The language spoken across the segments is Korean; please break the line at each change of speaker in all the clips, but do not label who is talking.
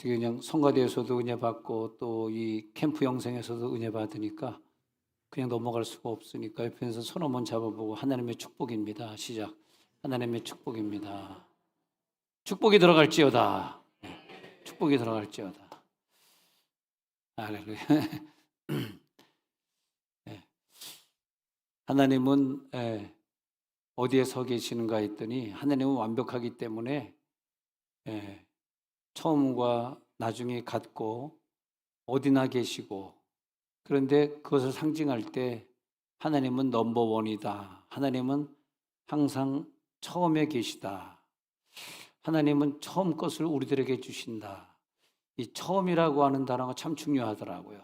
어떻게 그냥 성가대에서도 은혜 받고 또 이 캠프 영생에서도 은혜 받으니까 그냥 넘어갈 수가 없으니까 옆에서 손 한번 잡아보고 하나님의 축복입니다. 시작. 하나님의 축복입니다. 축복이 들어갈지어다. 축복이 들어갈지어다. 할렐루야. 예. 하나님은 어디에 서 계시는가 했더니 하나님은 완벽하기 때문에 처음과 나중에 같고 어디나 계시고, 그런데 그것을 상징할 때 하나님은 넘버원이다. 하나님은 항상 처음에 계시다. 하나님은 처음 것을 우리들에게 주신다. 이 처음이라고 하는 단어가 참 중요하더라고요.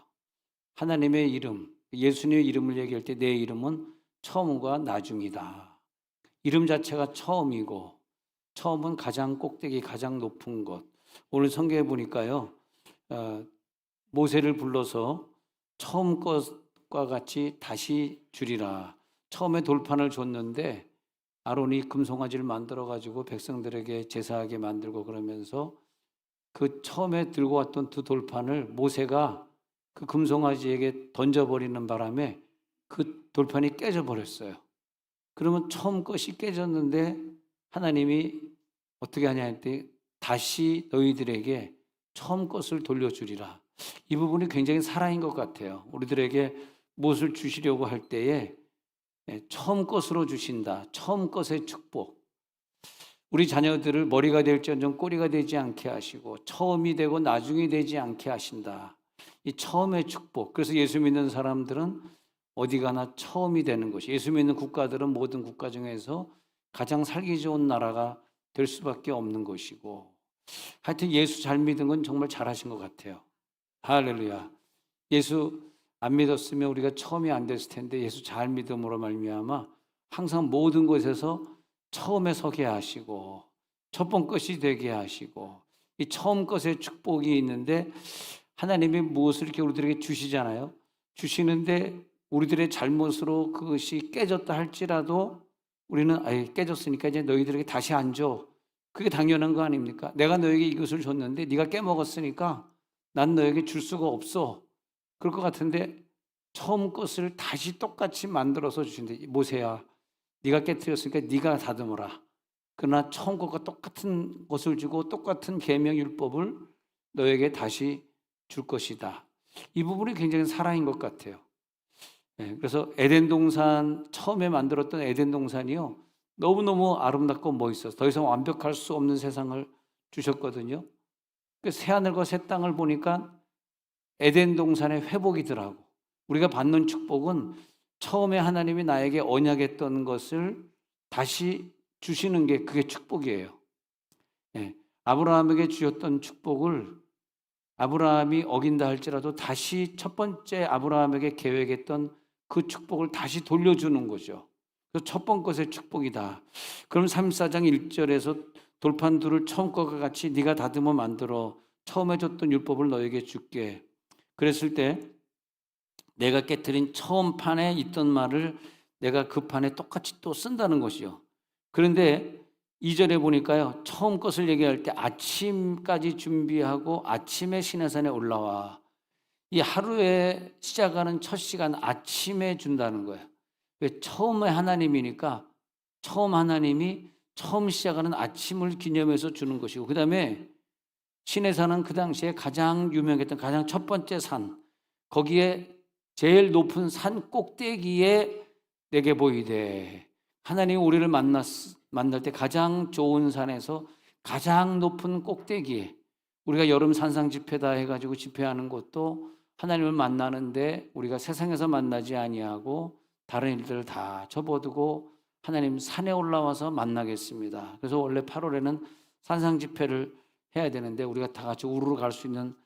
하나님의 이름, 예수님의 이름을 얘기할 때 내 이름은 처음과 나중이다. 이름 자체가 처음이고, 처음은 가장 꼭대기, 가장 높은 것. 오늘 성경에 보니까요, 모세를 불러서 처음 것과 같이 다시 주리라. 처음에 돌판을 줬는데 아론이 금송아지를 만들어 가지고 백성들에게 제사하게 만들고 그러면서 그 처음에 들고 왔던 두 돌판을 모세가 그 금송아지에게 던져버리는 바람에 그 돌판이 깨져버렸어요. 그러면 처음 것이 깨졌는데 하나님이 어떻게 하냐 했더니 다시 너희들에게 처음 것을 돌려주리라. 이 부분이 굉장히 사랑인 것 같아요. 우리들에게 무엇을 주시려고 할 때에 처음 것으로 주신다. 처음 것의 축복. 우리 자녀들을 머리가 될지언정 꼬리가 되지 않게 하시고 처음이 되고 나중이 되지 않게 하신다. 이 처음의 축복. 그래서 예수 믿는 사람들은 어디 가나 처음이 되는 것이, 예수 믿는 국가들은 모든 국가 중에서 가장 살기 좋은 나라가 될 수밖에 없는 것이고, 하여튼 예수 잘 믿은 건 정말 잘하신 것 같아요. 할렐루야. 예수 안 믿었으면 우리가 처음이 안 됐을 텐데 예수 잘 믿음으로 말미암아 항상 모든 곳에서 처음에 서게 하시고 첫 번 것이 되게 하시고, 이 처음 것의 축복이 있는데 하나님이 무엇을 이렇게 우리들에게 주시잖아요. 주시는데 우리들의 잘못으로 그것이 깨졌다 할지라도 우리는 깨졌으니까 이제 너희들에게 다시 안 줘. 그게 당연한 거 아닙니까? 내가 너에게 이것을 줬는데 네가 깨먹었으니까 난 너에게 줄 수가 없어. 그럴 것 같은데 처음 것을 다시 똑같이 만들어서 주신대. 모세야, 네가 깨뜨렸으니까 네가 다듬어라. 그러나 처음 것과 똑같은 것을 주고 똑같은 계명 율법을 너에게 다시 줄 것이다. 이 부분이 굉장히 사랑인 것 같아요. 그래서 에덴 동산, 처음에 만들었던 에덴 동산이요, 너무너무 아름답고 멋있어서 더 이상 완벽할 수 없는 세상을 주셨거든요. 새하늘과 새 땅을 보니까 에덴 동산의 회복이더라고. 우리가 받는 축복은 처음에 하나님이 나에게 언약했던 것을 다시 주시는 게 그게 축복이에요. 아브라함에게 주셨던 축복을 아브라함이 어긴다 할지라도 다시 첫 번째 아브라함에게 계획했던 그 축복을 다시 돌려주는 거죠. 그 첫 번째 것의 축복이다. 그럼 34장 1절에서 돌판 둘을 처음 것과 같이 네가 다듬어 만들어 처음에 줬던 율법을 너에게 줄게. 그랬을 때 내가 깨트린 처음 판에 있던 말을 내가 그 판에 똑같이 또 쓴다는 것이요. 그런데 2절에 보니까요, 처음 것을 얘기할 때 아침까지 준비하고 아침에 시내산에 올라와. 이 하루에 시작하는 첫 시간 아침에 준다는 거예요. 왜? 처음에 하나님이니까 처음 하나님이 처음 시작하는 아침을 기념해서 주는 것이고, 그 다음에 시내산은 그 당시에 가장 유명했던 가장 첫 번째 산, 거기에 제일 높은 산 꼭대기에 내게 보이되, 하나님이 우리를 만날 때 가장 좋은 산에서 가장 높은 꼭대기에, 우리가 여름 산상 집회다 해가지고 집회하는 것도 하나님을 만나는데 우리가 세상에서 만나지 아니하고 다른 일들을 다 접어두고 하나님 산에 올라와서 만나겠습니다. 그래서 원래 8월에는 산상 집회를 해야 되는데 우리가 다 같이 우르르 갈 수 있는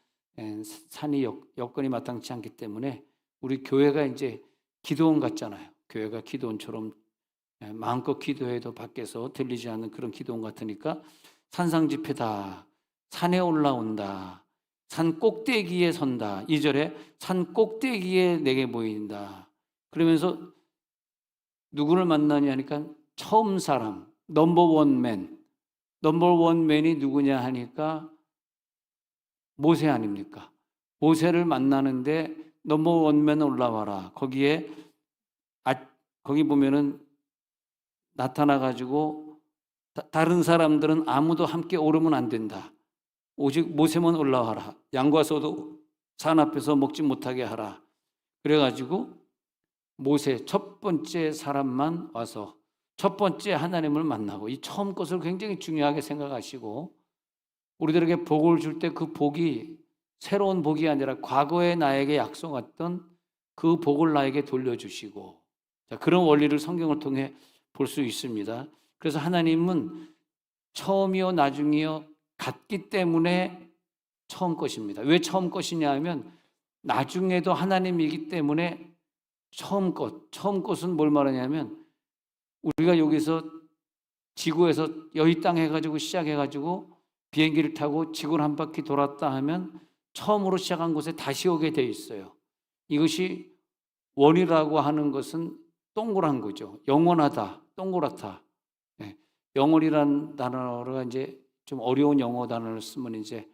산이 여건이 마땅치 않기 때문에 우리 교회가 이제 기도원 같잖아요. 교회가 기도원처럼 마음껏 기도해도 밖에서 들리지 않는 그런 기도원 같으니까 산상 집회다, 산에 올라온다, 산 꼭대기에 선다. 2절에 산 꼭대기에 내게 보인다. 그러면서 누구를 만나냐 하니까 처음 사람, 넘버원 맨이 누구냐 하니까 모세 아닙니까? 모세를 만나는데 넘버원면 올라와라. 거기 보면은 나타나 가지고 다른 사람들은 아무도 함께 오르면 안 된다. 오직 모세만 올라와라. 양과 소도 산 앞에서 먹지 못하게 하라. 그래가지고 모세 첫 번째 사람만 와서 첫 번째 하나님을 만나고, 이 처음 것을 굉장히 중요하게 생각하시고, 우리들에게 복을 줄 때 그 복이 새로운 복이 아니라 과거에 나에게 약속했던 그 복을 나에게 돌려주시고, 자, 그런 원리를 성경을 통해 볼 수 있습니다. 그래서 하나님은 처음이요 나중이요 같기 때문에 처음 것입니다. 왜 처음 것이냐 하면 나중에도 하나님이기 때문에 처음 것은 뭘 말하냐면, 우리가 여기서 지구에서 여기 땅 해가지고 시작해가지고 비행기를 타고 지구를 한 바퀴 돌았다 하면 처음으로 시작한 곳에 다시 오게 돼 있어요. 이것이 원이라고 하는 것은 동그란 거죠. 영원하다, 동그랗다. 예. 영원이란 단어가 이제 좀 어려운 영어 단어를 쓰면 이제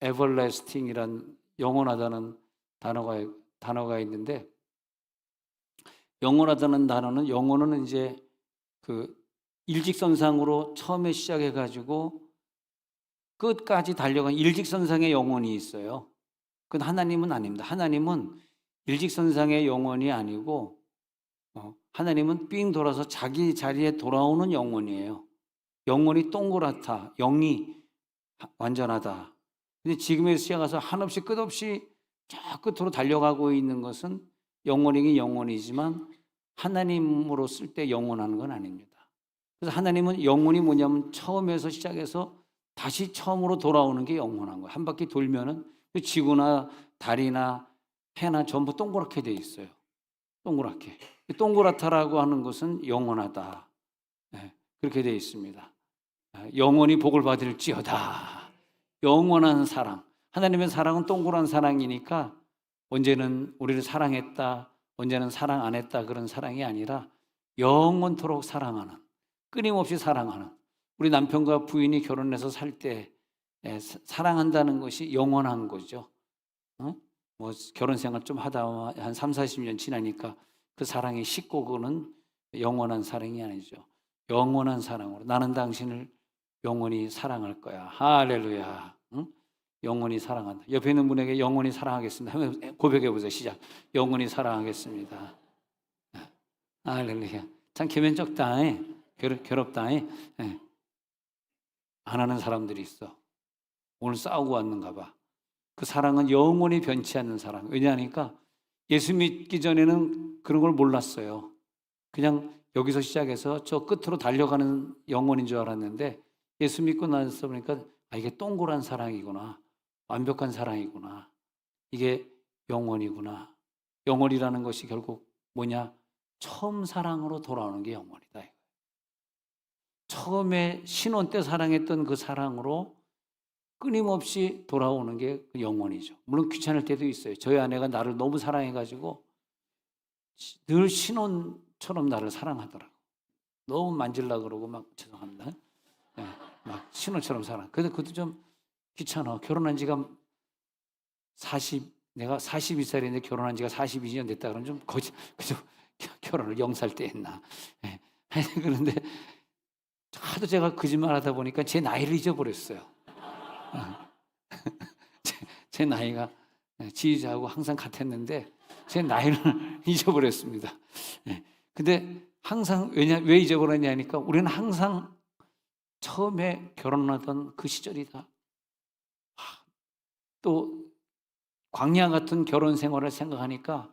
everlasting이란 영원하다는 단어가 있는데, 영원하다는 단어는, 영어는 이제 그 일직선상으로 처음에 시작해가지고 끝까지 달려간 일직선상의 영혼이 있어요. 그건 하나님은 아닙니다. 하나님은 일직선상의 영혼이 아니고 하나님은 삥 돌아서 자기 자리에 돌아오는 영혼이에요. 영혼이 동그랗다. 영이 완전하다. 근데 지금에서 시작해서 한없이 끝없이 저 끝으로 달려가고 있는 것은 영혼이긴 영혼이지만 하나님으로 쓸 때 영원한 건 아닙니다. 그래서 하나님은 영혼이 뭐냐면 처음에서 시작해서 다시 처음으로 돌아오는 게 영원한 거예요. 한 바퀴 돌면은 지구나 달이나 해나 전부 동그랗게 돼 있어요. 동그랗게. 동그랗다라고 하는 것은 영원하다. 네, 그렇게 돼 있습니다. 영원히 복을 받을지어다. 영원한 사랑. 하나님의 사랑은 동그란 사랑이니까 언제는 우리를 사랑했다, 언제는 사랑 안 했다, 그런 사랑이 아니라 영원토록 사랑하는, 끊임없이 사랑하는, 우리 남편과 부인이 결혼해서 살 때 사랑한다는 것이 영원한 거죠. 뭐 결혼 생활 좀 하다 한 3, 40년 지나니까 그 사랑이 식고, 그거는 영원한 사랑이 아니죠. 영원한 사랑으로 나는 당신을 영원히 사랑할 거야. 할렐루야. 응? 영원히 사랑한다. 옆에 있는 분에게 영원히 사랑하겠습니다. 한번 고백해 보세요. 시작. 영원히 사랑하겠습니다. 할렐루야. 참 개면적다. 괴롭다. 안 하는 사람들이 있어. 오늘 싸우고 왔는가 봐. 그 사랑은 영원히 변치 않는 사랑. 왜냐하니까 예수 믿기 전에는 그런 걸 몰랐어요. 그냥 여기서 시작해서 저 끝으로 달려가는 영혼인 줄 알았는데, 예수 믿고 나서 보니까 이게 동그란 사랑이구나. 완벽한 사랑이구나. 이게 영원이구나. 영원이라는 것이 결국 뭐냐? 처음 사랑으로 돌아오는 게 영원이다. 처음에 신혼 때 사랑했던 그 사랑으로 끊임없이 돌아오는 게 영원이죠. 물론 귀찮을 때도 있어요. 저희 아내가 나를 너무 사랑해가지고 늘 신혼처럼 나를 사랑하더라고. 너무 만질라 그러고 막 죄송합니다. 네, 막 신혼처럼 사랑. 근데 그것도 좀 귀찮아. 결혼한 지가 내가 42살인데 결혼한 지가 42년 됐다 그러면 좀 그저 결혼을 0살 때 했나. 네. 그런데 하도 제가 거짓말 하다 보니까 제 나이를 잊어버렸어요. 제 나이가 지휘자하고 항상 같았는데 제 나이를 잊어버렸습니다. 근데 항상 왜 잊어버렸냐니까 우리는 항상 처음에 결혼하던 그 시절이다. 또 광야 같은 결혼 생활을 생각하니까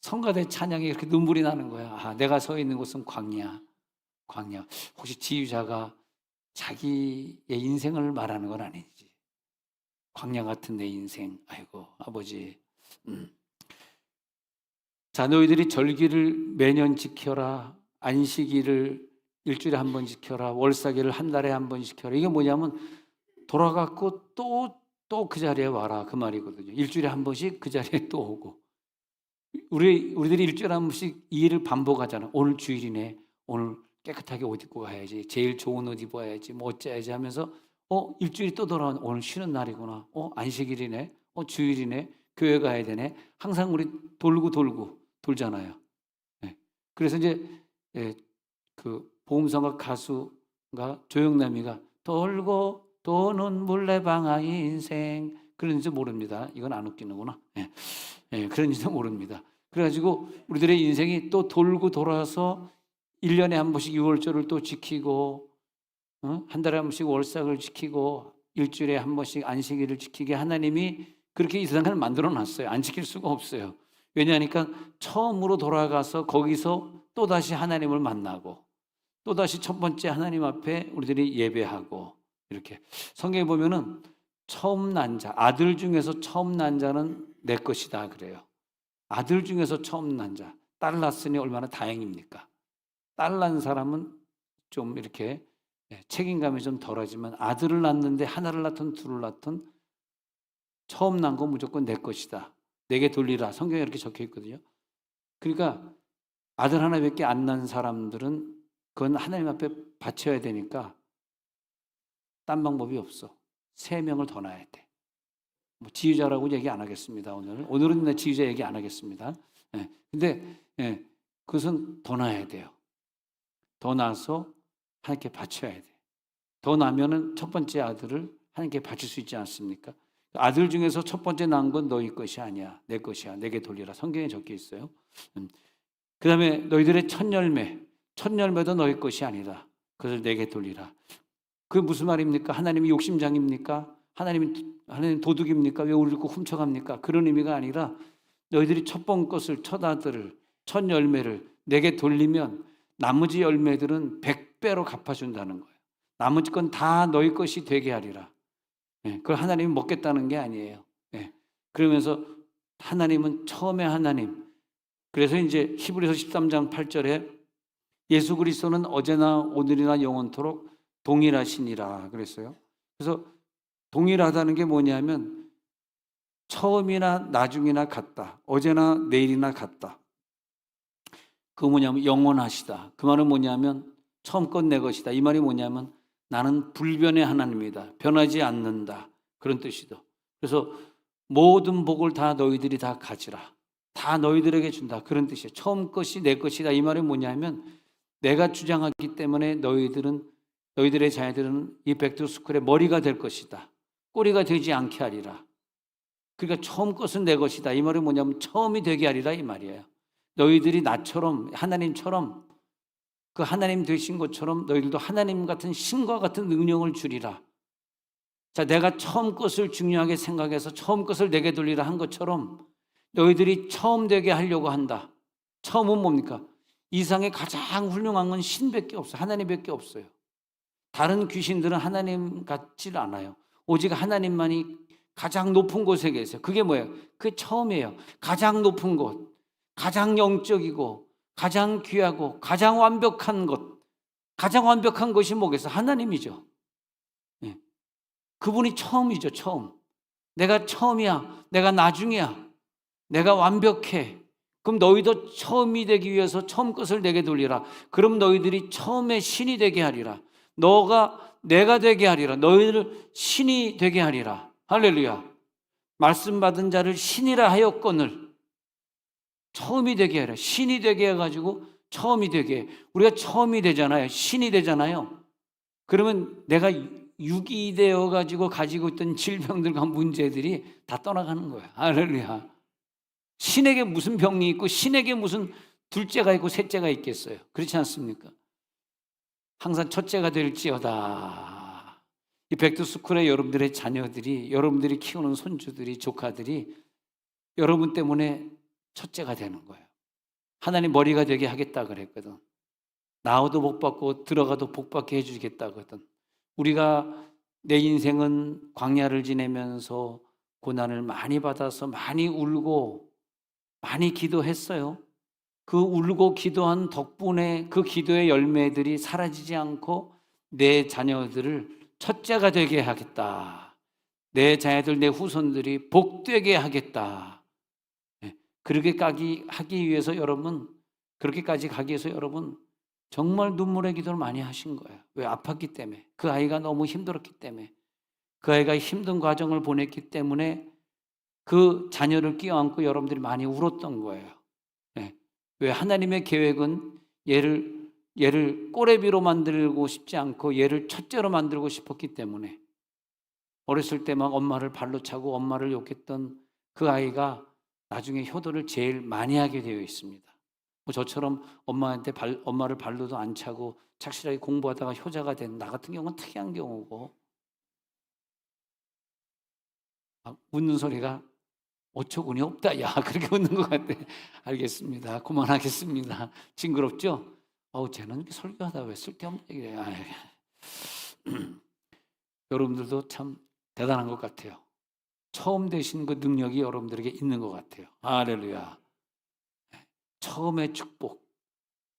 성가대 찬양이 이렇게 눈물이 나는 거야. 내가 서 있는 곳은 광야. 혹시 지휘자가 자기의 인생을 말하는 건 아니지. 광야 같은 내 인생. 아이고 아버지. 자, 너희들이 절기를 매년 지켜라. 안식일을 일주일에 한 번 지켜라. 월사기를 한 달에 한 번 지켜라. 이게 뭐냐면 돌아갔고 또 그 자리에 와라, 그 말이거든요. 일주일에 한 번씩 그 자리에 또 오고. 우리들이 일주일에 한 번씩 이 일을 반복하잖아. 오늘 주일이네. 오늘 깨끗하게 옷 입고 가야지. 제일 좋은 옷 입어야지. 뭐 어째야지 하면서 일주일이 또 돌아온 오늘 쉬는 날이구나. 안식일이네. 주일이네. 교회 가야 되네. 항상 우리 돌고 돌잖아요. 예. 그래서 이제 예, 그 보험성가 가수가 조영남이가 돌고 도는 물레방아 인생 그런지 모릅니다. 이건 안 웃기는구나. 예. 예, 그런지도 모릅니다. 그래가지고 우리들의 인생이 또 돌고 돌아서 1년에 한 번씩 유월절을 또 지키고 한 달에 한 번씩 월삭을 지키고 일주일에 한 번씩 안식일을 지키게 하나님이 그렇게 이 세상을 만들어 놨어요. 안 지킬 수가 없어요. 왜냐하니까 처음으로 돌아가서 거기서 또다시 하나님을 만나고 또다시 첫 번째 하나님 앞에 우리들이 예배하고 이렇게 성경에 보면은 처음 난 자, 아들 중에서 처음 난 자는 내 것이다 그래요. 아들 중에서 처음 난 자, 딸 낳았으니 얼마나 다행입니까? 딸 낳은 사람은 좀 이렇게 책임감이 좀 덜하지만 아들을 낳는데 하나를 낳든 둘을 낳든 처음 난 건 무조건 내 것이다. 내게 돌리라. 성경에 이렇게 적혀 있거든요. 그러니까 아들 하나밖에 안 낳은 사람들은 그건 하나님 앞에 바쳐야 되니까 딴 방법이 없어. 3명을 더 낳아야 돼. 뭐 지휘자라고 얘기 안 하겠습니다. 오늘은 내 지휘자 얘기 안 하겠습니다. 근데 그것은 더 낳아야 돼요. 더 낳아서 하나님께 바쳐야 돼. 더 나면은 첫 번째 아들을 하나님께 바칠 수 있지 않습니까? 아들 중에서 첫 번째 낳은 건 너희 것이 아니야. 내 것이야. 내게 돌리라. 성경에 적혀 있어요. 그 다음에 너희들의 첫 열매도 너희 것이 아니다. 그것을 내게 돌리라. 그게 무슨 말입니까? 하나님이 욕심장입니까? 하나님 도둑입니까? 왜 우리를 훔쳐갑니까? 그런 의미가 아니라 너희들이 첫 번 것을, 첫 아들을, 첫 열매를 내게 돌리면 나머지 열매들은 100배로 갚아준다는 거예요. 나머지 건 다 너희 것이 되게 하리라. 그걸 하나님이 먹겠다는 게 아니에요. 그러면서 하나님은 처음에 하나님. 그래서 이제 히브리서 13장 8절에 예수 그리스도는 어제나 오늘이나 영원토록 동일하시니라 그랬어요. 그래서 동일하다는 게 뭐냐면 처음이나 나중이나 같다. 어제나 내일이나 같다. 그 뭐냐면 영원하시다. 그 말은 뭐냐면 처음 건 내 것이다. 이 말이 뭐냐면 나는 불변의 하나님이다. 변하지 않는다. 그런 뜻이다. 그래서 모든 복을 다 너희들이 다 가지라. 다 너희들에게 준다. 그런 뜻이에요. 처음 것이 내 것이다. 이 말은 뭐냐면 내가 주장하기 때문에 너희들의 자녀들은 이 백두스쿨의 머리가 될 것이다. 꼬리가 되지 않게 하리라. 그러니까 처음 것은 내 것이다. 이 말은 뭐냐면 처음이 되게 하리라 이 말이에요. 너희들이 나처럼 하나님처럼 그 하나님 되신 것처럼 너희들도 하나님 같은 신과 같은 능력을 주리라. 자, 내가 처음 것을 중요하게 생각해서 처음 것을 내게 돌리라 한 것처럼 너희들이 처음 되게 하려고 한다. 처음은 뭡니까? 이 세상에 가장 훌륭한 건 신밖에 없어요. 하나님밖에 없어요. 다른 귀신들은 하나님 같지 않아요. 오직 하나님만이 가장 높은 곳에 계세요. 그게 뭐예요? 그게 처음이에요. 가장 높은 곳, 가장 영적이고 가장 귀하고 가장 완벽한 것, 가장 완벽한 것이 뭐겠어요? 하나님이죠. 그분이 처음이죠. 처음. 내가 처음이야. 내가 나중이야. 내가 완벽해. 그럼 너희도 처음이 되기 위해서 처음 것을 내게 돌리라. 그럼 너희들이 처음에 신이 되게 하리라. 너가 내가 되게 하리라. 너희를 신이 되게 하리라. 할렐루야. 말씀 받은 자를 신이라 하였거늘 처음이 되게 하라. 신이 되게 해가지고 처음이 되게 해. 우리가 처음이 되잖아요. 신이 되잖아요. 그러면 내가 육이 되어가지고 가지고 있던 질병들과 문제들이 다 떠나가는 거야. 할렐루야. 신에게 무슨 병이 있고 신에게 무슨 둘째가 있고 셋째가 있겠어요. 그렇지 않습니까? 항상 첫째가 될지어다. 이 백두스쿨의 여러분들의 자녀들이, 여러분들이 키우는 손주들이, 조카들이 여러분 때문에 첫째가 되는 거예요. 하나님 머리가 되게 하겠다 그랬거든. 나와도 복 받고 들어가도 복 받게 해주겠다거든. 우리가 내 인생은 광야를 지내면서 고난을 많이 받아서 많이 울고 많이 기도했어요. 그 울고 기도한 덕분에 그 기도의 열매들이 사라지지 않고 내 자녀들을 첫째가 되게 하겠다. 내 자녀들, 내 후손들이 복되게 하겠다. 그렇게까지 하기 위해서 여러분, 그렇게까지 가기 위해서 여러분 정말 눈물의 기도를 많이 하신 거예요. 왜? 아팠기 때문에. 그 아이가 너무 힘들었기 때문에. 그 아이가 힘든 과정을 보냈기 때문에 그 자녀를 끼어안고 여러분들이 많이 울었던 거예요. 예. 왜 하나님의 계획은 얘를 꼬레비로 만들고 싶지 않고 얘를 첫째로 만들고 싶었기 때문에 어렸을 때 막 엄마를 발로 차고 엄마를 욕했던 그 아이가 나중에 효도를 제일 많이 하게 되어 있습니다. 뭐 저처럼 엄마를 발로도 안 차고 착실하게 공부하다가 효자가 된 나 같은 경우는 특이한 경우고, 웃는 소리가 어처구니 없다. 야, 그렇게 웃는 것 같아. 알겠습니다. 그만하겠습니다. 징그럽죠? 쟤는 이렇게 설교하다 왜 쓸데없는 얘기를 해. 여러분들도 참 대단한 것 같아요. 처음 되신 그 능력이 여러분들에게 있는 것 같아요. 할렐루야. 처음의 축복.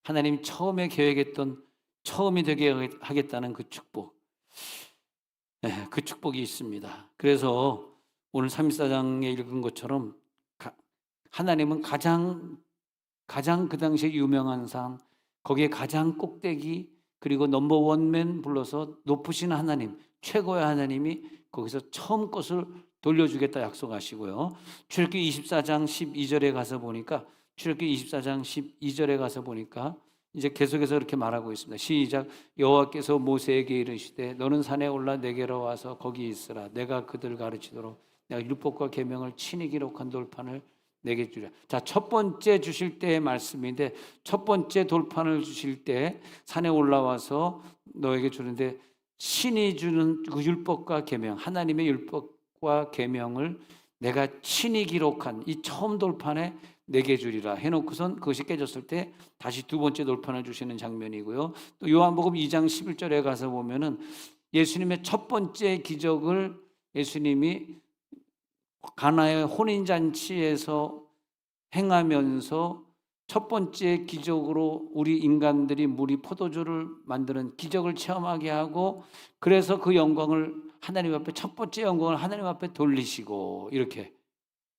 하나님이 처음에 계획했던 처음이 되게 하겠다는 그 축복. 그 축복이 있습니다. 그래서 오늘 3.14장에 읽은 것처럼 하나님은 가장 그 당시에 유명한 산, 거기에 가장 꼭대기, 그리고 넘버 원맨 불러서 높으신 하나님, 최고의 하나님이 거기서 처음 것을 돌려주겠다 약속하시고요. 출애굽기 24장 12절에 가서 보니까 이제 계속해서 이렇게 말하고 있습니다. 시작. 여호와께서 모세에게 이르시되 너는 산에 올라 내게로 와서 거기 있으라. 내가 그들 가르치도록 내가 율법과 계명을 친히 기록한 돌판을 내게 주라. 자, 첫 번째 주실 때의 말씀인데, 첫 번째 돌판을 주실 때 산에 올라와서 너에게 주는데, 신이 주는 그 율법과 계명, 하나님의 율법과 계명을 내가 친히 기록한 이 처음 돌판에 내게 주리라 해놓고선 그것이 깨졌을 때 다시 두 번째 돌판을 주시는 장면이고요. 또 요한복음 2장 11절에 가서 보면은 예수님의 첫 번째 기적을 예수님이 가나의 혼인잔치에서 행하면서 첫 번째 기적으로 우리 인간들이 물이 포도주를 만드는 기적을 체험하게 하고, 그래서 그 영광을 하나님 앞에, 첫 번째 영광을 하나님 앞에 돌리시고, 이렇게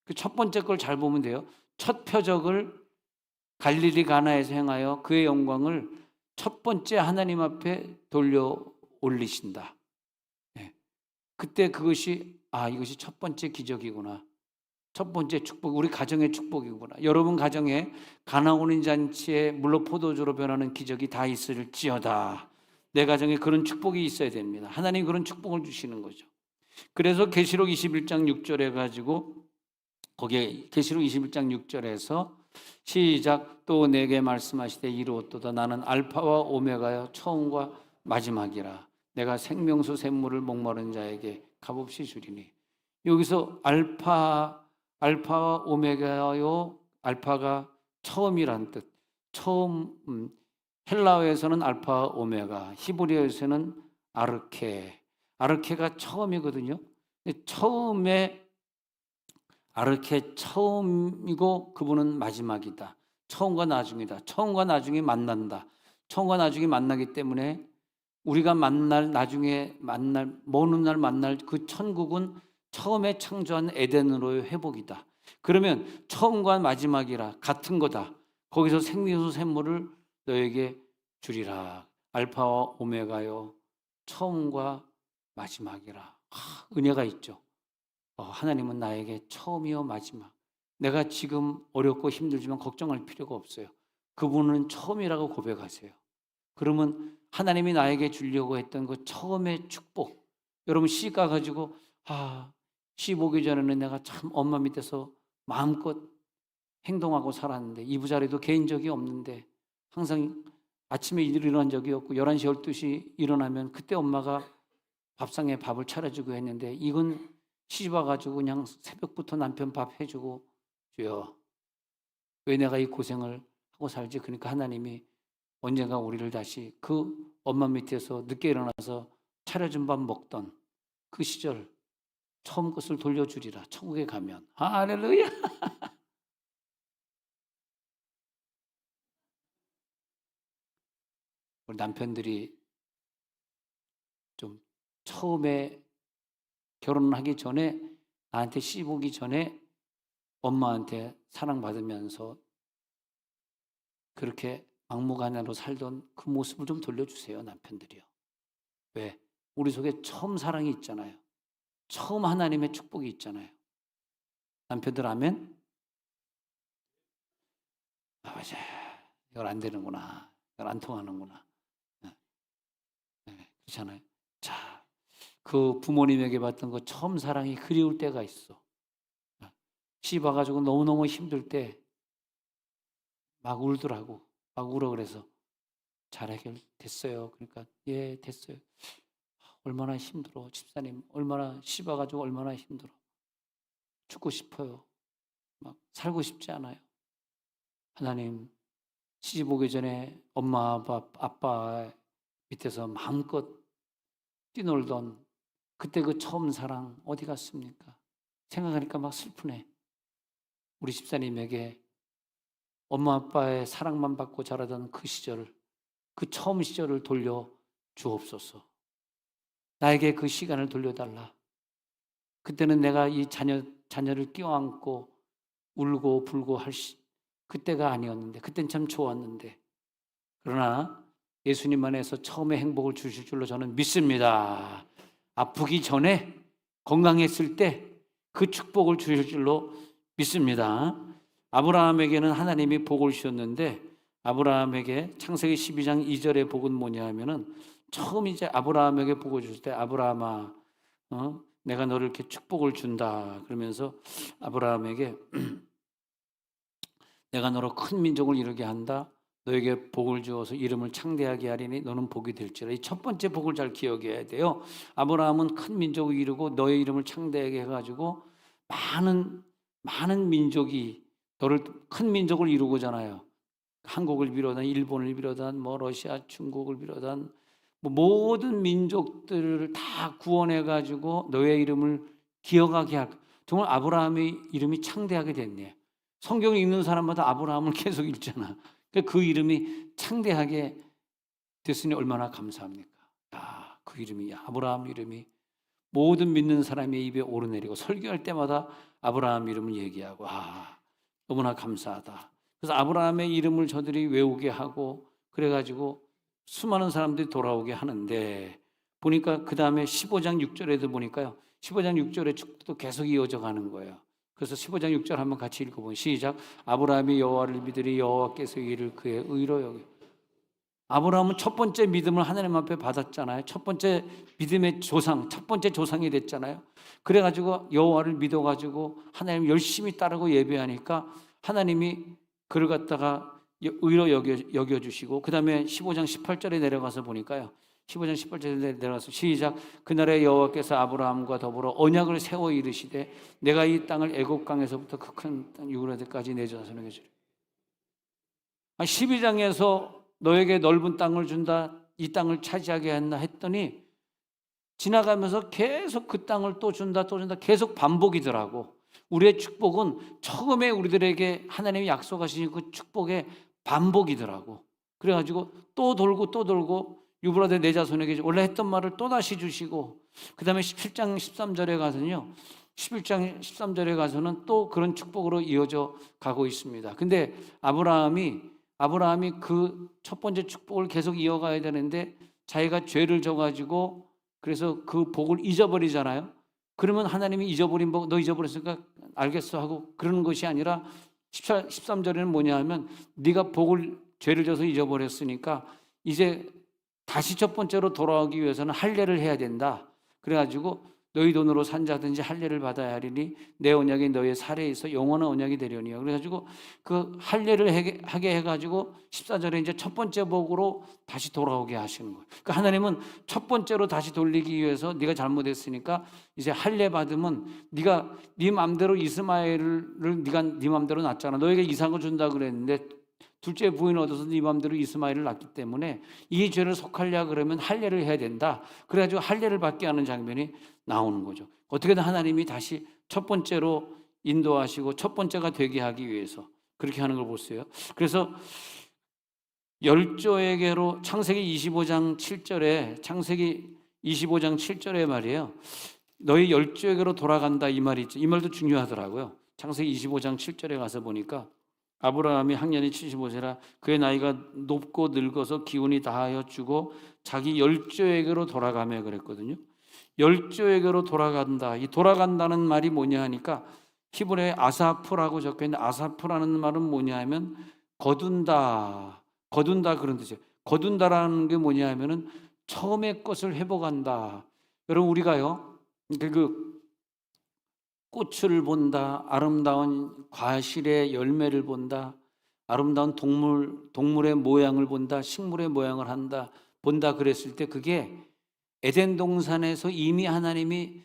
그 첫 번째 걸 잘 보면 돼요. 첫 표적을 갈릴리 가나에서 행하여 그의 영광을 첫 번째 하나님 앞에 돌려 올리신다. 그때 그것이 이것이 첫 번째 기적이구나. 첫 번째 축복, 우리 가정의 축복이구나. 여러분 가정에 가나 혼인 잔치에 물로 포도주로 변하는 기적이 다 있을지어다. 내 가정에 그런 축복이 있어야 됩니다. 하나님 그런 축복을 주시는 거죠. 그래서 계시록 21장 6절에 가지고 거기에 계시록 21장 6절에서 시작. 또 내게 말씀하시되 이루었도다. 나는 알파와 오메가여 처음과 마지막이라. 내가 생명수 샘물을 목마른 자에게 값없이 주리니. 여기서 알파와 오메가요. 알파가 처음이란 뜻. 처음, 헬라어에서는 알파 오메가, 히브리어에서는 아르케가 처음이거든요. 처음에 아르케 처음이고 그분은 마지막이다. 처음과 나중이다. 처음과 나중이 만난다. 처음과 나중이 만나기 때문에 우리가 나중에 만날, 먼 훗날 만날 그 천국은 처음에 창조한 에덴으로의 회복이다. 그러면 처음과 마지막이라 같은 거다. 거기서 생명수 샘물을 너에게 주리라. 알파와 오메가요. 처음과 마지막이라. 은혜가 있죠. 하나님은 나에게 처음이요 마지막. 내가 지금 어렵고 힘들지만 걱정할 필요가 없어요. 그분은 처음이라고 고백하세요. 그러면 하나님이 나에게 주려고 했던 그 처음의 축복. 여러분 시가 가지고 시 보기 전에는 내가 참 엄마 밑에서 마음껏 행동하고 살았는데 이부자리도 개인 적이 없는데 항상 아침에 일어난 적이 없고 11시 12시 일어나면 그때 엄마가 밥상에 밥을 차려주고 했는데 이건 시집 와가지고 그냥 새벽부터 남편 밥 해주고 주여 왜 내가 이 고생을 하고 살지. 그러니까 하나님이 언젠가 우리를 다시 그 엄마 밑에서 늦게 일어나서 차려준 밥 먹던 그 시절 처음 것을 돌려주리라. 천국에 가면. 할렐루야. 우리 남편들이 좀 처음에 결혼하기 전에 나한테 시집 오기 전에 엄마한테 사랑받으면서 그렇게 막무가내로 살던 그 모습을 좀 돌려주세요. 남편들이요. 왜? 우리 속에 처음 사랑이 있잖아요. 처음 하나님의 축복이 있잖아요. 남편들 아멘? 아버지, 이걸 안 되는구나. 이걸 안 통하는구나. 그렇잖아요. 자, 그 부모님에게 받던 그 처음 사랑이 그리울 때가 있어. 시집 와가지고 너무너무 힘들 때 막 울더라고. 막 울어 그래서 잘 해결됐어요. 그러니까 예, 됐어요. 얼마나 힘들어. 집사님 얼마나 시집 와가지고 얼마나 힘들어. 죽고 싶어요. 막 살고 싶지 않아요. 하나님, 시집 오기 전에 엄마 아빠 밑에서 마음껏 뛰놀던 그때 그 처음 사랑 어디 갔습니까? 생각하니까 막 슬프네. 우리 집사님에게 엄마 아빠의 사랑만 받고 자라던 그 시절, 그 처음 시절을 돌려 주옵소서. 나에게 그 시간을 돌려달라. 그때는 내가 이 자녀를 껴안고 울고 불고 할 그때가 아니었는데, 그땐 참 좋았는데. 그러나 예수님 안에서 처음에 행복을 주실 줄로 저는 믿습니다. 아프기 전에 건강했을 때 그 축복을 주실 줄로 믿습니다. 아브라함에게는 하나님이 복을 주셨는데, 아브라함에게 창세기 12장 2절의 복은 뭐냐 하면은, 처음 이제 아브라함에게 복을 주실 때 아브라함아, 내가 너를 이렇게 축복을 준다 그러면서 아브라함에게 내가 너로 큰 민족을 이루게 한다. 너에게 복을 주어서 이름을 창대하게 하리니 너는 복이 될지라. 이 첫 번째 복을 잘 기억해야 돼요. 아브라함은 큰 민족을 이루고 너의 이름을 창대하게 해가지고 많은 민족이 너를 큰 민족을 이루고잖아요. 한국을 비롯한 일본을 비롯한 뭐 러시아, 중국을 비롯한 뭐 모든 민족들을 다 구원해가지고 너의 이름을 기억하게 할. 정말 아브라함의 이름이 창대하게 됐네. 성경을 읽는 사람마다 아브라함을 계속 읽잖아. 그 이름이 창대하게 됐으니 얼마나 감사합니까? 그 이름이, 아브라함 이름이 모든 믿는 사람의 입에 오르내리고 설교할 때마다 아브라함 이름을 얘기하고, 너무나 감사하다. 그래서 아브라함의 이름을 저들이 외우게 하고 그래가지고 수많은 사람들이 돌아오게 하는데, 보니까 그 다음에 15장 6절에도 보니까요, 15장 6절의 축복도 계속 이어져 가는 거예요. 그래서 15장 6절 한번 같이 읽어보면 시작. 아브라함이 여호와를 믿으리 여호와께서 이를 그의 의로 여기. 아브라함은 첫 번째 믿음을 하나님 앞에 받았잖아요. 첫 번째 믿음의 조상, 첫 번째 조상이 됐잖아요. 그래가지고 여호와를 믿어가지고 하나님 열심히 따르고 예배하니까 하나님이 그를 갖다가 의로 여겨주시고, 그 다음에 15장 18절에 내려가서 보니까요, 15장 18절에 내려가서 시작. 그날에 여호와께서 아브라함과 더불어 언약을 세워 이르시되 내가 이 땅을 애굽 강에서부터 그 큰 땅 유브라데까지 내 자손에게 주리. 12장에서 너에게 넓은 땅을 준다, 이 땅을 차지하게 했나 했더니 지나가면서 계속 그 땅을 또 준다 계속 반복이더라고. 우리의 축복은 처음에 우리들에게 하나님이 약속하신 그 축복의 반복이더라고. 그래가지고 또 돌고 유브라데 내 자손에게 원래 했던 말을 또 다시 주시고, 그 다음에 17장 13절에 가서는요, 11장 13절에 가서는 또 그런 축복으로 이어져 가고 있습니다. 근데 아브라함이 그 첫 번째 축복을 계속 이어가야 되는데 자기가 죄를 져가지고 그래서 그 복을 잊어버리잖아요. 그러면 하나님이 잊어버린 복, 너 잊어버렸으니까 알겠어 하고 그러는 것이 아니라 13절에는 뭐냐 하면 네가 죄를 져서 잊어버렸으니까 이제 다시 첫 번째로 돌아오기 위해서는 할례를 해야 된다. 그래가지고 너희 돈으로 산 자든지 할례를 받아야 하리니 내 언약이 너의 살에 있어 영원한 언약이 되려니요. 그래가지고 그 할례를 하게 해가지고 14절에 이제 첫 번째 복으로 다시 돌아오게 하시는 거예요. 그러니까 하나님은 첫 번째로 다시 돌리기 위해서 네가 잘못했으니까 이제 할례 받으면 네가 네 마음대로 이스마엘을 네가 네 마음대로 낳았잖아. 너에게 이상을 준다 그랬는데 둘째 부인 얻어서 네 마음대로 이스마엘을 낳기 때문에 이 죄를 속하려 그러면 할례를 해야 된다. 그래가지고 할례를 받게 하는 장면이 나오는 거죠. 어떻게든 하나님이 다시 첫 번째로 인도하시고 첫 번째가 되게 하기 위해서 그렇게 하는 걸 보세요. 그래서 열조에게로 창세기 25장 7절에 말이에요. 너희 열조에게로 돌아간다 이 말이 있죠. 이 말도 중요하더라고요. 창세기 25장 7절에 가서 보니까 아브라함이 학년이 75세라 그의 나이가 높고 늙어서 기운이 다하여 주고 자기 열조에게로 돌아가며 그랬거든요. 열조에게로 돌아간다. 이 돌아간다는 말이 뭐냐 하니까 히브리어에 아사프라고 적혀 있는데, 아사프라는 말은 뭐냐 하면 거둔다. 거둔다 그런 뜻이에요. 거둔다라는 게 뭐냐 하면은 처음의 것을 회복한다. 여러분, 우리가요, 그 꽃을 본다, 아름다운 과실의 열매를 본다, 아름다운 동물의 모양을 본다, 식물의 모양을 본다 그랬을 때, 그게 에덴 동산에서 이미 하나님이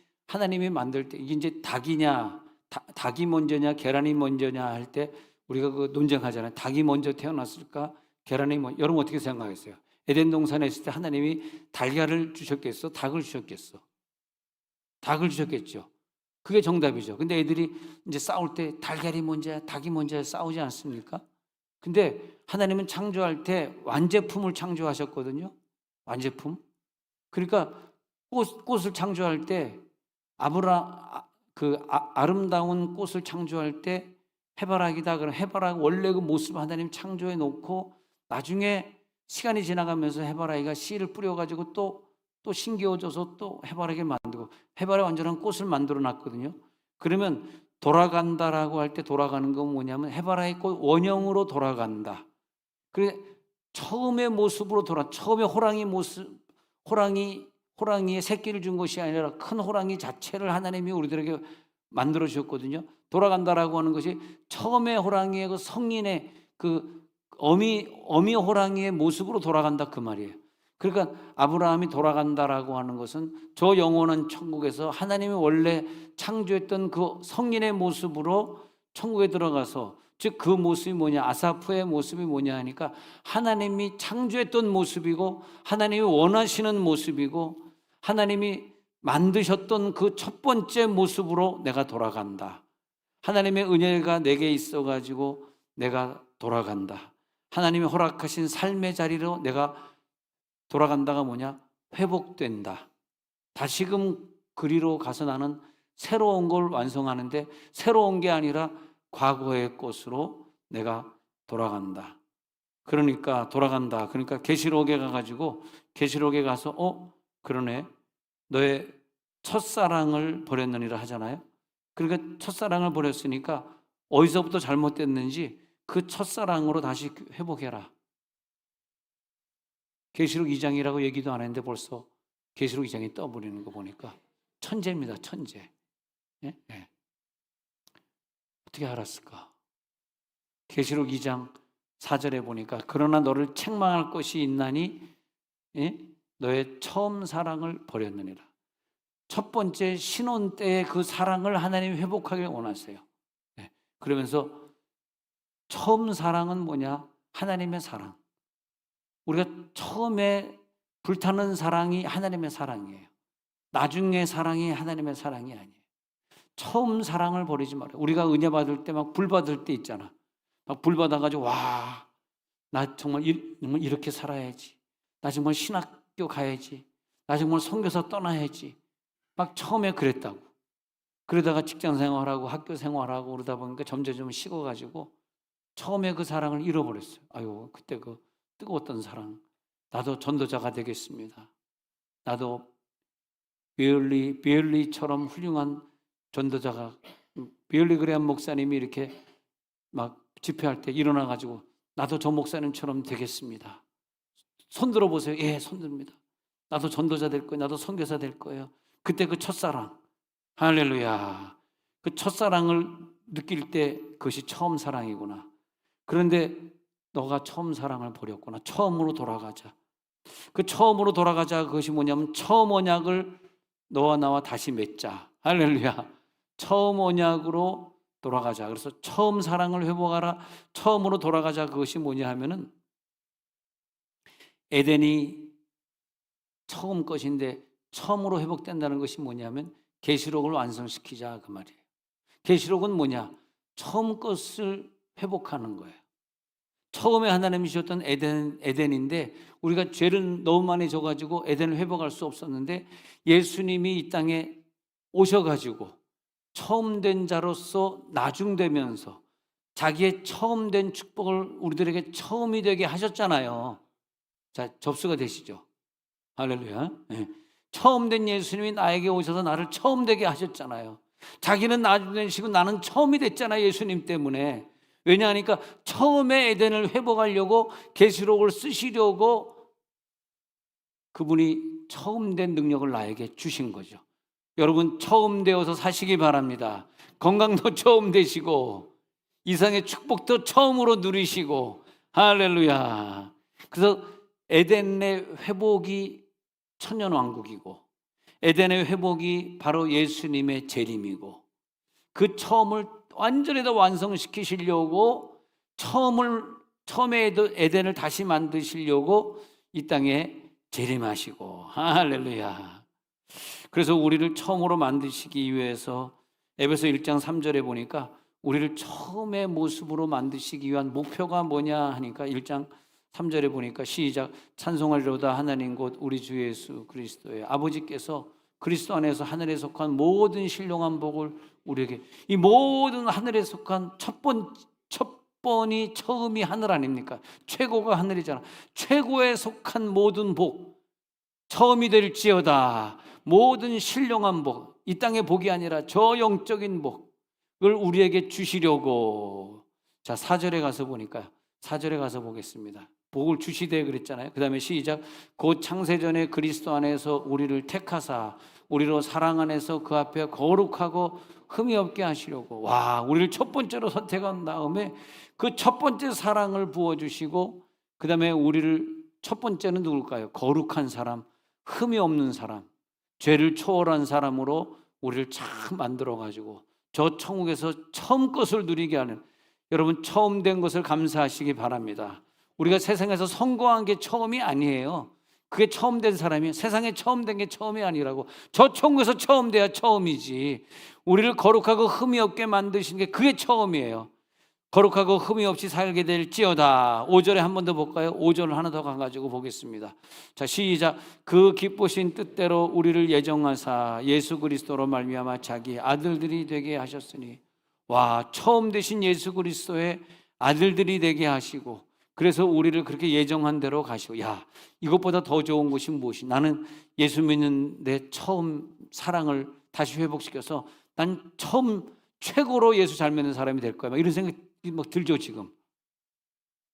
만들 때, 이게 이제 닭이 먼저냐 계란이 먼저냐 할 때 우리가 그 논쟁하잖아요. 닭이 먼저 태어났을까 계란이 먼저. 여러분 어떻게 생각하세요? 에덴 동산에 있을 때 하나님이 달걀을 주셨겠어? 닭을 주셨겠어? 닭을 주셨겠죠. 그게 정답이죠. 근데 애들이 이제 싸울 때 달걀이 먼저야 닭이 먼저야 싸우지 않습니까? 근데 하나님은 창조할 때 완제품을 창조하셨거든요. 완제품. 그러니까 꽃을 창조할 때 아름다운 꽃을 창조할 때 해바라기다. 그럼 해바라기 원래 그 모습 하나님 창조해 놓고 나중에 시간이 지나가면서 해바라기가 씨를 뿌려가지고 또 신기워져서 또 해바라기를 만들고 해바라기 완전한 꽃을 만들어 놨거든요. 그러면 돌아간다라고 할 때 돌아가는 건 뭐냐면 해바라기 꽃 원형으로 돌아간다. 그래 처음의 모습으로 처음에 호랑이의 새끼를 준 것이 아니라 큰 호랑이 자체를 하나님이 우리들에게 만들어 주셨거든요. 돌아간다라고 하는 것이 처음에 호랑이의 그 성인의 그 어미 호랑이의 모습으로 돌아간다 그 말이에요. 그러니까 아브라함이 돌아간다라고 하는 것은 저 영원한 천국에서 하나님이 원래 창조했던 그 성인의 모습으로 천국에 들어가서, 즉 그 모습이 뭐냐, 아사프의 모습이 뭐냐 하니까 하나님이 창조했던 모습이고 하나님이 원하시는 모습이고 하나님이 만드셨던 그 첫 번째 모습으로 내가 돌아간다. 하나님의 은혜가 내게 있어가지고 내가 돌아간다. 하나님이 허락하신 삶의 자리로 내가 돌아간다가 뭐냐? 회복된다. 다시금 그리로 가서 나는 새로운 걸 완성하는데 새로운 게 아니라 과거의 것으로 내가 돌아간다. 그러니까 돌아간다. 그러니까 계시록에 가가지고 계시록에 가서 그러네. 너의 첫사랑을 버렸느니라 하잖아요. 그러니까 첫사랑을 버렸으니까 어디서부터 잘못됐는지 그 첫사랑으로 다시 회복해라. 계시록 2장이라고 얘기도 안 했는데 벌써 계시록 2장이 떠버리는 거 보니까 천재입니다. 천재. 예? 예. 어떻게 알았을까? 계시록 2장 4절에 보니까 그러나 너를 책망할 것이 있나니 너의 처음 사랑을 버렸느니라. 첫 번째 신혼 때의 그 사랑을 하나님이 회복하길 원하세요. 그러면서 처음 사랑은 뭐냐? 하나님의 사랑. 우리가 처음에 불타는 사랑이 하나님의 사랑이에요. 나중에 사랑이 하나님의 사랑이 아니에요. 처음 사랑을 버리지 말아요. 우리가 은혜 받을 때 막 불 받을 때 있잖아. 막 불 받아가지고 와, 나 정말 이렇게 살아야지. 나 정말 신학교 가야지. 나 정말 선교사 떠나야지. 막 처음에 그랬다고. 그러다가 직장 생활하고 학교 생활하고 그러다 보니까 점점 식어가지고 처음에 그 사랑을 잃어버렸어요. 아유, 그때 그 뜨거웠던 사랑. 나도 전도자가 되겠습니다. 나도 비엘리처럼 훌륭한 전도자가, 비엘리 그레암 목사님이 이렇게 막 집회할 때 일어나가지고 나도 저 목사님처럼 되겠습니다. 손 들어보세요. 예, 손 듭니다. 나도 전도자 될 거예요. 나도 선교사 될 거예요. 그때 그 첫사랑, 할렐루야. 그 첫사랑을 느낄 때 그것이 처음 사랑이구나. 그런데 너가 처음 사랑을 버렸구나. 처음으로 돌아가자. 그 처음으로 돌아가자, 그것이 뭐냐면 처음 언약을 너와 나와 다시 맺자. 할렐루야. 처음 언약으로 돌아가자. 그래서 처음 사랑을 회복하라. 처음으로 돌아가자. 그것이 뭐냐 하면은 에덴이 처음 것인데 처음으로 회복된다는 것이 뭐냐면 계시록을 완성시키자 그 말이에요. 계시록은 뭐냐? 처음 것을 회복하는 거예요. 처음에 하나님이 주셨던 에덴인데 우리가 죄를 너무 많이 져가지고 에덴을 회복할 수 없었는데 예수님이 이 땅에 오셔가지고 처음 된 자로서 나중되면서 자기의 처음 된 축복을 우리들에게 처음이 되게 하셨잖아요. 자, 접수가 되시죠? 할렐루야. 네. 처음 된 예수님이 나에게 오셔서 나를 처음 되게 하셨잖아요. 자기는 나중되시고 나는 처음이 됐잖아요. 예수님 때문에. 왜냐하니까 처음에 에덴을 회복하려고 계시록을 쓰시려고 그분이 처음 된 능력을 나에게 주신 거죠. 여러분 처음 되어서 사시기 바랍니다. 건강도 처음 되시고 이상의 축복도 처음으로 누리시고 할렐루야. 그래서 에덴의 회복이 천년왕국이고 에덴의 회복이 바로 예수님의 재림이고 그 처음을 완전히 더 완성시키시려고 처음에 에덴을 다시 만드시려고 이 땅에 재림하시고 할렐루야. 그래서 우리를 처음으로 만드시기 위해서 에베소 1장 3절에 보니까 우리를 처음의 모습으로 만드시기 위한 목표가 뭐냐 하니까 1장 3절에 보니까 시작 찬송하리로다 하나님 곧 우리 주 예수 그리스도의 아버지께서 그리스도 안에서 하늘에 속한 모든 신령한 복을 우리에게 이 모든 하늘에 속한 첫 번이 처음이 하늘 아닙니까? 최고가 하늘이잖아. 최고에 속한 모든 복 처음이 될지어다. 모든 신령한 복, 이 땅의 복이 아니라 저 영적인 복을 우리에게 주시려고. 자, 4절에 가서 보니까 4절에 가서 보겠습니다. 복을 주시되 그랬잖아요. 그 다음에 시작 곧 창세전에 그리스도 안에서 우리를 택하사 우리로 사랑 안에서 그 앞에 거룩하고 흠이 없게 하시려고. 와, 우리를 첫 번째로 선택한 다음에 그 첫 번째 사랑을 부어주시고 그 다음에 우리를 첫 번째는 누굴까요? 거룩한 사람, 흠이 없는 사람, 죄를 초월한 사람으로 우리를 참 만들어가지고 저 천국에서 처음 것을 누리게 하는, 여러분 처음 된 것을 감사하시기 바랍니다. 우리가 세상에서 성공한 게 처음이 아니에요. 그게 처음 된 사람이 세상에 처음 된 게 처음이 아니라고. 저 천국에서 처음 돼야 처음이지. 우리를 거룩하고 흠이 없게 만드신 게 그게 처음이에요. 거룩하고 흠이 없이 살게 될지어다. 5절에 한 번 더 볼까요? 5절을 하나 더 가지고 보겠습니다. 자, 시작. 그 기쁘신 뜻대로 우리를 예정하사 예수 그리스도로 말미암아 자기 아들들이 되게 하셨으니. 와, 처음 되신 예수 그리스도의 아들들이 되게 하시고 그래서 우리를 그렇게 예정한 대로 가시고. 야, 이것보다 더 좋은 것이 무엇이? 나는 예수 믿는 내 처음 사랑을 다시 회복시켜서 난 처음 최고로 예수 잘 믿는 사람이 될 거야. 막 이런 생각이 막 들죠 지금.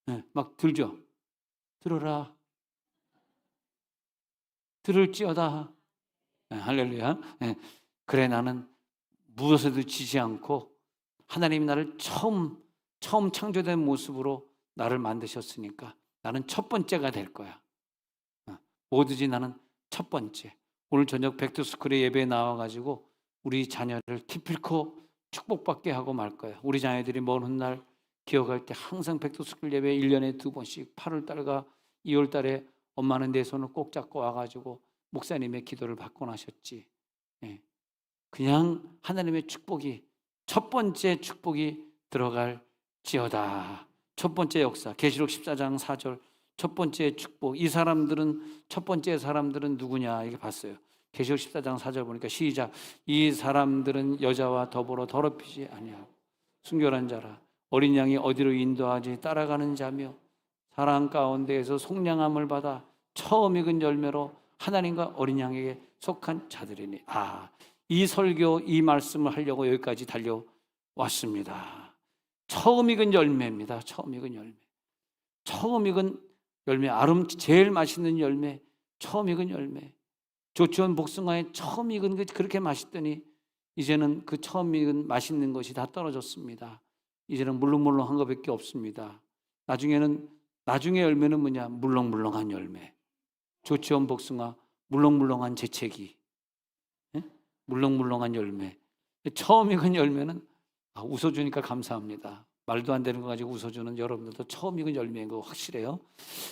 네, 막 들죠. 들어라. 들을지어다. 네, 할렐루야. 네, 그래 나는 무엇에도 지지 않고 하나님이 나를 처음 창조된 모습으로 나를 만드셨으니까 나는 첫 번째가 될 거야. 뭐든지 나는 첫 번째. 오늘 저녁 백투스쿨의 예배에 나와가지고 우리 자녀를 기필코 축복받게 하고 말 거야. 우리 자녀들이 먼 훗날 기억할 때 항상 백투스쿨 예배 1년에 2번씩 8월 달과 2월 달에 엄마는 내 손을 꼭 잡고 와가지고 목사님의 기도를 받고 나셨지. 예. 그냥 하나님의 축복이 첫 번째 축복이 들어갈지어다. 첫 번째 역사 계시록 14장 4절 첫 번째 축복. 이 사람들은 첫 번째 사람들은 누구냐 이게 봤어요. 계시록 14장 4절 보니까 시작. 이 사람들은 여자와 더불어 더럽히지 아니하고 순결한 자라. 어린 양이 어디로 인도하지 따라가는 자며 사랑 가운데에서 속량함을 받아 처음 익은 열매로 하나님과 어린 양에게 속한 자들이니. 아, 이 설교 이 말씀을 하려고 여기까지 달려왔습니다. 처음 익은 열매입니다. 처음 익은 열매. 처음 익은 열매, 제일 맛있는 열매, 처음 익은 열매. 조치원 복숭아에 처음 익은 것이 그렇게 맛있더니 이제는 그 처음 익은 맛있는 것이 다 떨어졌습니다. 이제는 물렁물렁한 것밖에 없습니다. 나중에 열매는 뭐냐? 물렁물렁한 열매. 조치원 복숭아, 물렁물렁한 재채기, 예? 물렁물렁한 열매. 처음 익은 열매는 웃어주니까 감사합니다. 말도 안 되는 거 가지고 웃어주는 여러분들도 처음 익은 열매인 거 확실해요.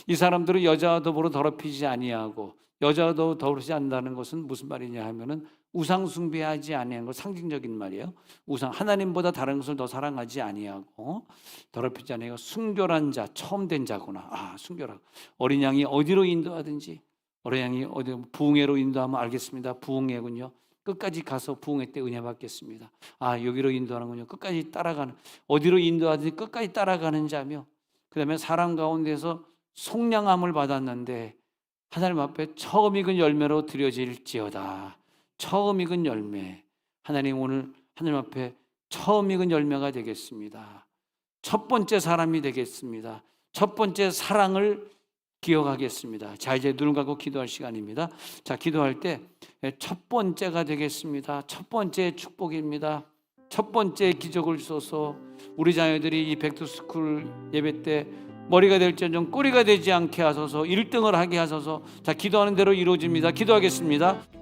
이 사람들은 여자와 더불어 더럽히지 아니하고, 여자와 더럽히지 않는다는 것은 무슨 말이냐 하면은 우상 숭배하지 아니하는 것, 상징적인 말이에요. 우상, 하나님보다 다른 것을 더 사랑하지 아니하고 더럽히지 아니하고 순결한 자, 처음 된 자구나. 순결하고 어린 양이 어디로 인도하든지, 어린 양이 어디 부흥회로 인도하면 알겠습니다. 부흥회군요. 끝까지 가서 부흥회 때 은혜 받겠습니다. 여기로 인도하는군요. 끝까지 따라가는, 어디로 인도하든지 끝까지 따라가는 자며, 그 다음에 사람 가운데서 속량함을 받았는데 하나님 앞에 처음 익은 열매로 드려질지어다. 처음 익은 열매. 하나님, 오늘 하나님 앞에 처음 익은 열매가 되겠습니다. 첫 번째 사람이 되겠습니다. 첫 번째 사랑을 기억하겠습니다. 자, 이제 눈을 감고 기도할 시간입니다. 자, 기도할 때 첫 번째가 되겠습니다. 첫 번째 축복입니다. 첫 번째 기적을 주소서. 우리 자녀들이 이 백투스쿨 예배 때 머리가 될지언정 꼬리가 되지 않게 하소서. 1등을 하게 하소서. 자, 기도하는 대로 이루어집니다. 기도하겠습니다.